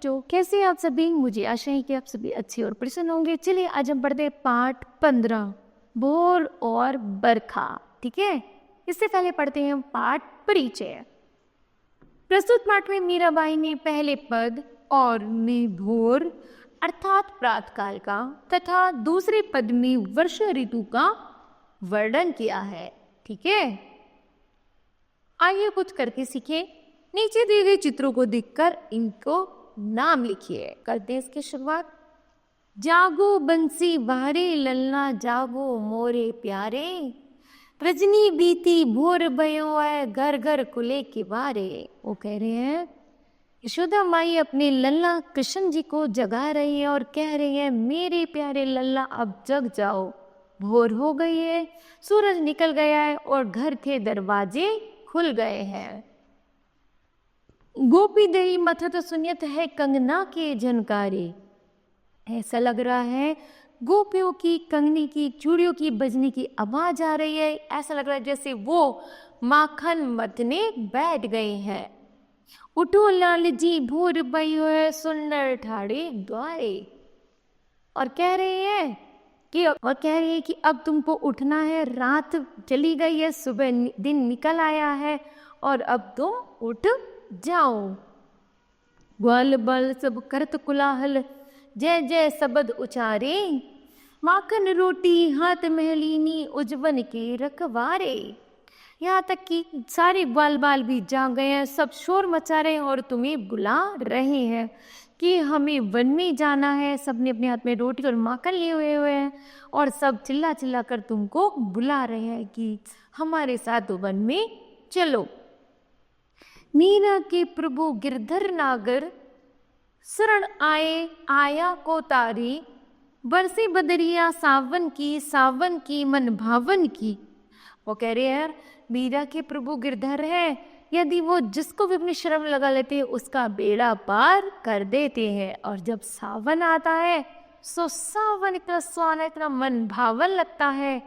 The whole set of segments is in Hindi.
बच्चों, कैसे हैं आप सभी? मुझे आशा है कि आप सभी अच्छे और प्रसन्न होंगे। चलिए आज हम पढ़ते हैं पाठ 15 भोर और बरखा। ठीक है, इससे पहले पढ़ते हैं पाठ परिचय। प्रस्तुत पाठ में मीराबाई ने पहले पद और में भोर अर्थात प्रातःकाल का तथा दूसरे पद में वर्षा ऋतु का वर्णन किया है। ठीक है, आइए कुछ करके सीखें। नीचे दिए गए चित्रों को देखकर इनको नाम लिखिए। करते हैं इसकी शुरुआत। जागो बंसी वारे ललना जागो मोरे प्यारे, रजनी बीती भोर भयो है घर घर कुले के बारे। वो कह रहे हैं यशोदा माई अपने लल्ला कृष्ण जी को जगा रही है और कह रही है मेरे प्यारे लल्ला अब जग जाओ, भोर हो गई है, सूरज निकल गया है और घर के दरवाजे खुल गए हैं। गोपी दही मथत सुनियत है कंगना के झनकारे। ऐसा लग रहा है गोपियों की कंगनी की चूड़ियों की बजने की आवाज आ रही है। ऐसा लग रहा है जैसे वो माखन मतने बैठ गए हैं। उठो लाल जी भोर भयो है सुंदर ठाड़े द्वारे। और कह रही है कि अब तुमको उठना है, रात चली गई है, सुबह दिन निकल आया है और अब तुम उठ जाओ। ग्वाल बाल सब करत कुलाहल जय जय शब्द उचारे, माखन रोटी हाथ महलीनी उज्जवन के रखवारे। यहाँ तक कि सारे ग्वाल बाल भी जाग गए हैं, सब शोर मचा रहे हैं और तुम्हें बुला रहे हैं कि हमें वन में जाना है। सबने अपने हाथ में रोटी और माखन लिए हुए हैं और सब चिल्ला चिल्ला कर तुमको बुला रहे हैं कि हमारे साथ वन में चलो। मीरा के प्रभु गिरधर नागर शरण आए आया को तारी, बरसी बदरिया सावन की मन भावन की। वो कह रहे हैं मीरा के प्रभु गिरधर है, यदि वो जिसको भी अपनी शरण लगा लेते हैं उसका बेड़ा पार कर देते हैं। और जब सावन आता है सो सावन इतना सुहाना इतना मन भावन लगता है,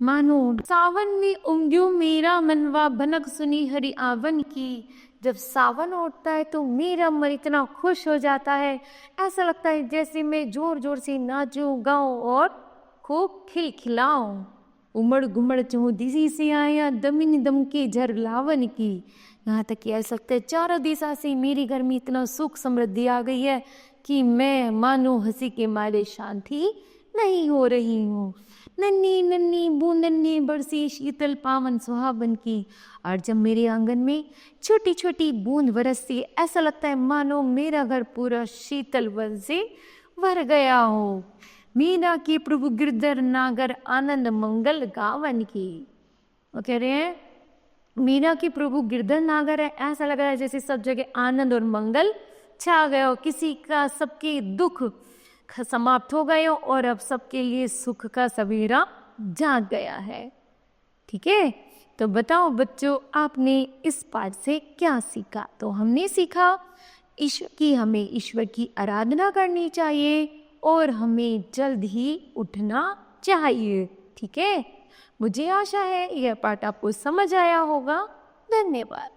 मानो सावन में उमड़ो मेरा मनवा भनक सुनी हरि आवन की। जब सावन उठता है तो मेरा मन इतना खुश हो जाता है, ऐसा लगता है जैसे मैं जोर जोर से नाचूं गाऊं और खूब खिलखिलाऊं। उमड़ घुमड़ चूँ दिशी से आया दमिन दम के झर लावन की। यहाँ तक कि ऐसा लगता है चारों दिशा से मेरे घर में इतना सुख समृद्धि आ गई है कि मैं मानो हंसी के मारे शांति नहीं हो रही हूँ। नन्ही नन्ही बूंदन बरसी शीतल पावन सुहावन की। और जब मेरे आंगन में छोटी छोटी बूंद बरसती ऐसा लगता है मानो मेरा घर पूरा शीतल वन से भर गया हो। मीना की प्रभु गिरधर नागर आनंद मंगल गावन की। वो कह रहे हैं मीना की प्रभु गिरधर नागर है, ऐसा लग रहा है जैसे सब जगह आनंद और मंगल छा गया हो, किसी का सबके दुख समाप्त हो गए हो और अब सबके लिए सुख का सवेरा जाग गया है। ठीक है, तो बताओ बच्चों आपने इस पाठ से क्या सीखा? तो हमने सीखा हमें ईश्वर की आराधना करनी चाहिए और हमें जल्द ही उठना चाहिए। ठीक है, मुझे आशा है यह पाठ आपको समझ आया होगा। धन्यवाद।